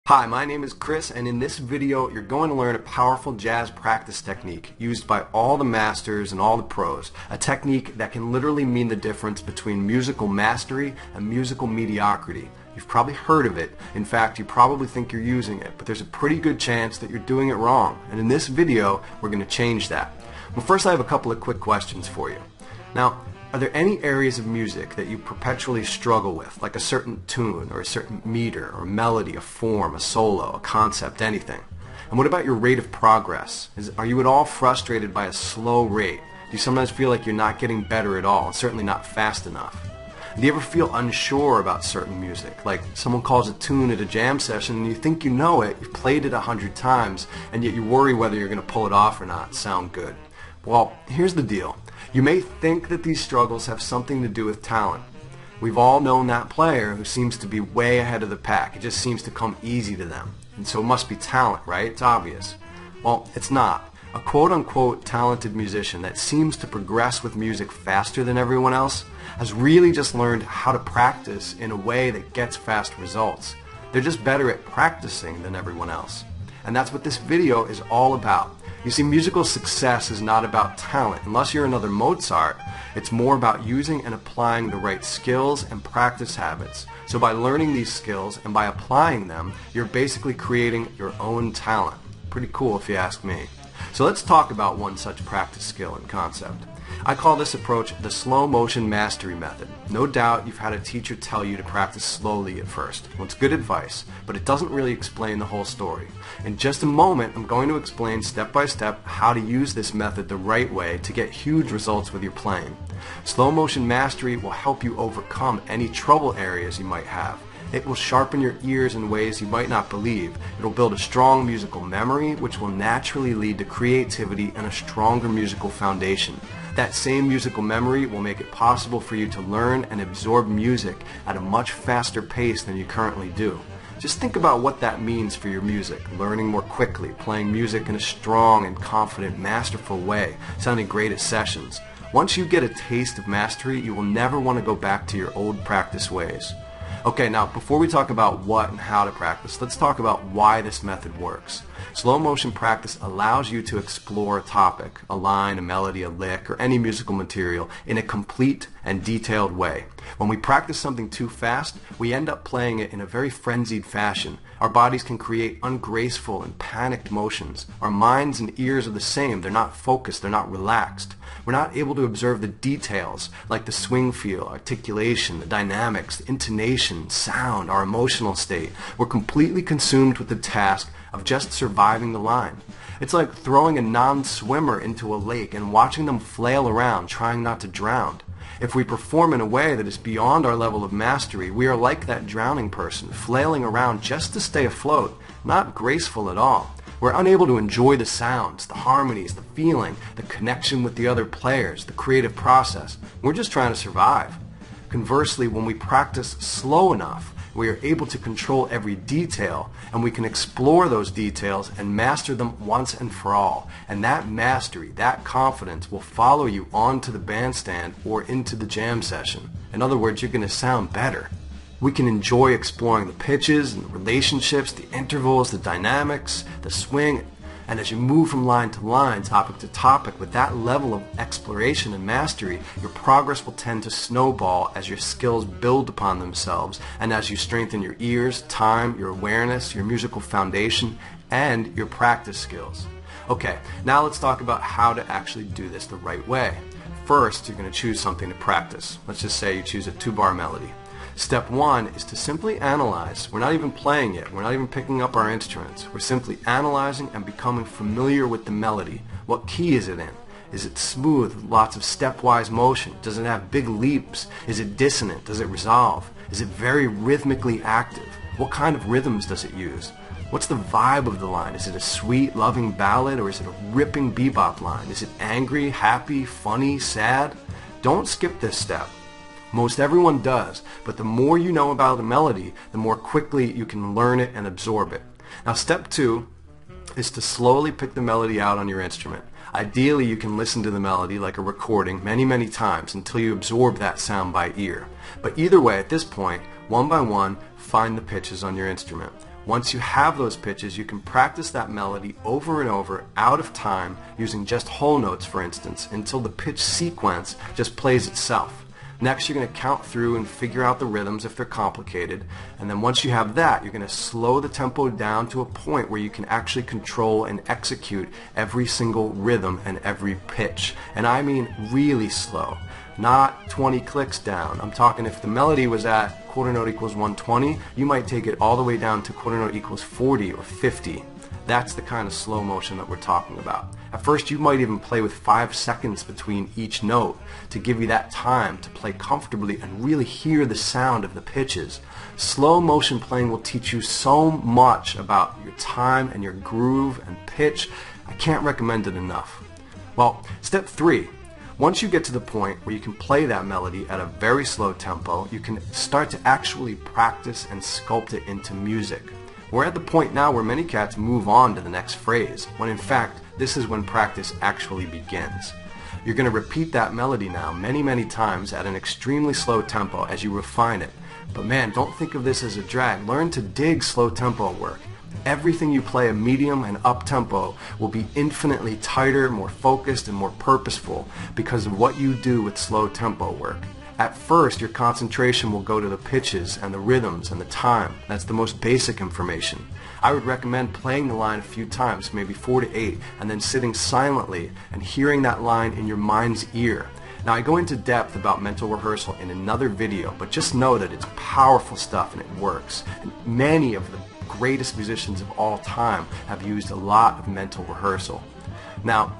Hi, my name is Chris, and in this video you're going to learn a powerful jazz practice technique used by all the masters and all the pros. A technique that can literally mean the difference between musical mastery and musical mediocrity. You've probably heard of it. In fact, you probably think you're using it, but there's a pretty good chance that you're doing it wrong. And in this video, we're going to change that. Well, first I have a couple of quick questions for you. Now, are there any areas of music that you perpetually struggle with, like a certain tune or a certain meter or melody, a form, a solo, a concept, anything? And what about your rate of progress? Are you at all frustrated by a slow rate? Do you sometimes feel like you're not getting better at all, and certainly not fast enough? Do you ever feel unsure about certain music? Like someone calls a tune at a jam session and you think you know it, you've played it 100 times, and yet you worry whether you're going to pull it off or not, sound good. Well, here's the deal. You may think that these struggles have something to do with talent. We've all known that player who seems to be way ahead of the pack. It just seems to come easy to them. And so it must be talent, right? It's obvious. Well, it's not. A quote-unquote talented musician that seems to progress with music faster than everyone else has really just learned how to practice in a way that gets fast results. They're just better at practicing than everyone else. And that's what this video is all about. You see, musical success is not about talent. Unless you're another Mozart, it's more about using and applying the right skills and practice habits. So by learning these skills and by applying them, you're basically creating your own talent. Pretty cool if you ask me. So let's talk about one such practice skill and concept. I call this approach the slow motion mastery method. No doubt you've had a teacher tell you to practice slowly at first. Well, it's good advice, but it doesn't really explain the whole story. In just a moment, I'm going to explain step by step how to use this method the right way to get huge results with your playing. Slow motion mastery will help you overcome any trouble areas you might have. It will sharpen your ears in ways you might not believe. It will build a strong musical memory, which will naturally lead to creativity and a stronger musical foundation. That same musical memory will make it possible for you to learn and absorb music at a much faster pace than you currently do. Just think about what that means for your music. Learning more quickly, playing music in a strong and confident, masterful way, sounding great at sessions. Once you get a taste of mastery, you will never want to go back to your old practice ways. Okay, now before we talk about what and how to practice, let's talk about why this method works. Slow motion practice allows you to explore a topic, a line, a melody, a lick, or any musical material in a complete and detailed way. When we practice something too fast, we end up playing it in a very frenzied fashion. Our bodies can create ungraceful and panicked motions. Our minds and ears are the same. They're not focused. They're not relaxed. We're not able to observe the details like the swing feel, articulation, the dynamics, the intonation, sound, our emotional state. We're completely consumed with the task of just surviving the line. It's like throwing a non-swimmer into a lake and watching them flail around trying not to drown. If we perform in a way that is beyond our level of mastery, we are like that drowning person, flailing around just to stay afloat, not graceful at all. We're unable to enjoy the sounds, the harmonies, the feeling, the connection with the other players, the creative process. We're just trying to survive. Conversely, when we practice slow enough, we are able to control every detail, and we can explore those details and master them once and for all. And that mastery, that confidence will follow you onto the bandstand or into the jam session. In other words, you're going to sound better. We can enjoy exploring the pitches and the relationships, the intervals, the dynamics, the swing, and as you move from line to line, topic to topic, with that level of exploration and mastery, your progress will tend to snowball as your skills build upon themselves and as you strengthen your ears, time, your awareness, your musical foundation, and your practice skills. Okay, now let's talk about how to actually do this the right way. First, you're going to choose something to practice. Let's just say you choose a 2-bar melody. Step 1 is to simply analyze. We're not even playing it. We're not even picking up our instruments. We're simply analyzing and becoming familiar with the melody. What key is it in? Is it smooth with lots of stepwise motion? Does it have big leaps? Is it dissonant? Does it resolve? Is it very rhythmically active? What kind of rhythms does it use? What's the vibe of the line? Is it a sweet, loving ballad, or is it a ripping bebop line? Is it angry, happy, funny, sad? Don't skip this step. Most everyone does, but the more you know about a melody, the more quickly you can learn it and absorb it. Now, step 2 is to slowly pick the melody out on your instrument. Ideally, you can listen to the melody like a recording many times until you absorb that sound by ear. But either way, at this point, one by one, find the pitches on your instrument. Once you have those pitches, you can practice that melody over and over out of time using just whole notes, for instance, until the pitch sequence just plays itself. Next, you're going to count through and figure out the rhythms if they're complicated. And then once you have that, you're going to slow the tempo down to a point where you can actually control and execute every single rhythm and every pitch. And I mean really slow, not 20 clicks down. I'm talking if the melody was at quarter note equals 120, you might take it all the way down to quarter note equals 40 or 50. That's the kind of slow motion that we're talking about. At first, you might even play with 5 seconds between each note to give you that time to play comfortably and really hear the sound of the pitches. Slow motion playing will teach you so much about your time and your groove and pitch. I can't recommend it enough. Well, step 3. Once you get to the point where you can play that melody at a very slow tempo, you can start to actually practice and sculpt it into music. We're at the point now where many cats move on to the next phrase, when in fact, this is when practice actually begins. You're going to repeat that melody now many times at an extremely slow tempo as you refine it. But man, don't think of this as a drag. Learn to dig slow tempo work. Everything you play a medium and up tempo will be infinitely tighter, more focused, and more purposeful because of what you do with slow tempo work. At first, your concentration will go to the pitches and the rhythms and the time. That's the most basic information. I would recommend playing the line a few times, maybe 4 to 8, and then sitting silently and hearing that line in your mind's ear. Now, I go into depth about mental rehearsal in another video, but just know that it's powerful stuff and it works. And many of the greatest musicians of all time have used a lot of mental rehearsal. Now,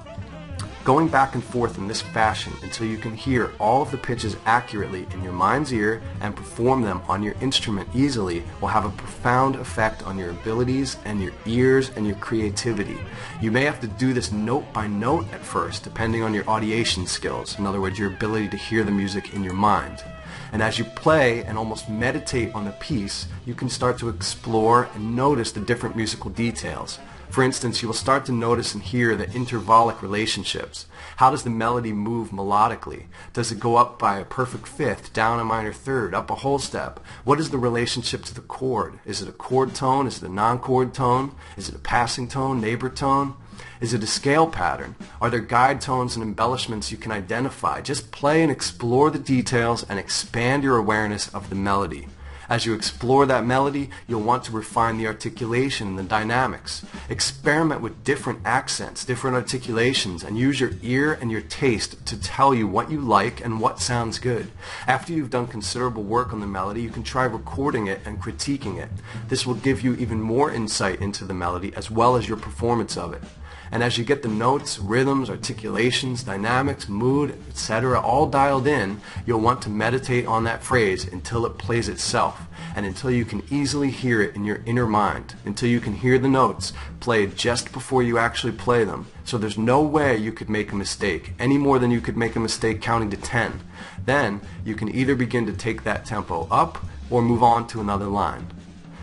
going back and forth in this fashion until you can hear all of the pitches accurately in your mind's ear and perform them on your instrument easily will have a profound effect on your abilities and your ears and your creativity. You may have to do this note by note at first, depending on your audiation skills. In other words, your ability to hear the music in your mind. And as you play and almost meditate on the piece, you can start to explore and notice the different musical details. For instance, you will start to notice and hear the intervallic relationships. How does the melody move melodically? Does it go up by a perfect fifth, down a minor third, up a whole step? What is the relationship to the chord? Is it a chord tone? Is it a non-chord tone? Is it a passing tone, neighbor tone? Is it a scale pattern? Are there guide tones and embellishments you can identify? Just play and explore the details and expand your awareness of the melody. As you explore that melody, you'll want to refine the articulation and the dynamics. Experiment with different accents, different articulations, and use your ear and your taste to tell you what you like and what sounds good. After you've done considerable work on the melody, you can try recording it and critiquing it. This will give you even more insight into the melody as well as your performance of it. And as you get the notes, rhythms, articulations, dynamics, mood, etc. all dialed in, you'll want to meditate on that phrase until it plays itself and until you can easily hear it in your inner mind, until you can hear the notes played just before you actually play them. So there's no way you could make a mistake, any more than you could make a mistake counting to 10. Then you can either begin to take that tempo up or move on to another line.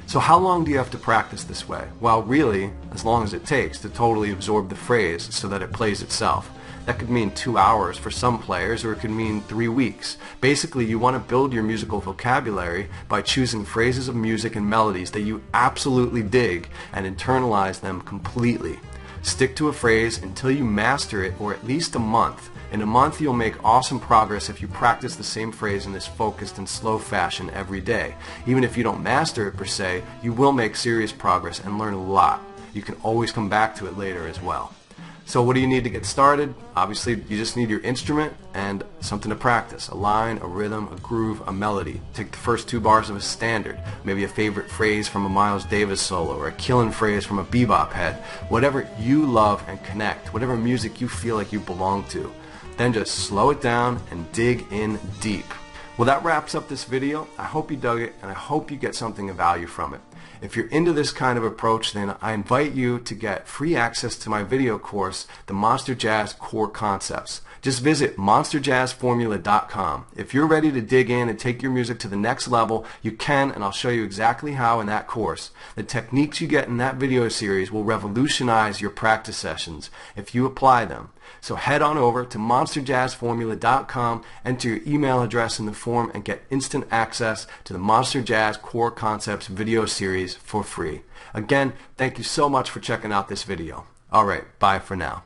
So how long do you have to practice this way? Well, really, as long as it takes to totally absorb the phrase so that it plays itself. That could mean 2 hours for some players, or it could mean 3 weeks. Basically, you want to build your musical vocabulary by choosing phrases of music and melodies that you absolutely dig and internalize them completely. Stick to a phrase until you master it, or at least a month. In a month, you'll make awesome progress if you practice the same phrase in this focused and slow fashion every day. Even if you don't master it per se, you will make serious progress and learn a lot. You can always come back to it later as well. So what do you need to get started? Obviously, you just need your instrument and something to practice. A line, a rhythm, a groove, a melody. Take the first 2 bars of a standard, maybe a favorite phrase from a Miles Davis solo or a killing phrase from a bebop head. Whatever you love and connect, whatever music you feel like you belong to. Then just slow it down and dig in deep. Well, that wraps up this video. I hope you dug it and I hope you get something of value from it. If you're into this kind of approach, then I invite you to get free access to my video course, The Monster Jazz Core Concepts. Just visit monsterjazzformula.com. If you're ready to dig in and take your music to the next level, you can, and I'll show you exactly how in that course. The techniques you get in that video series will revolutionize your practice sessions if you apply them. So head on over to monsterjazzformula.com, enter your email address in the form, and get instant access to the Monster Jazz Core Concepts video series series for free. Again, thank you so much for checking out this video. Alright, bye for now.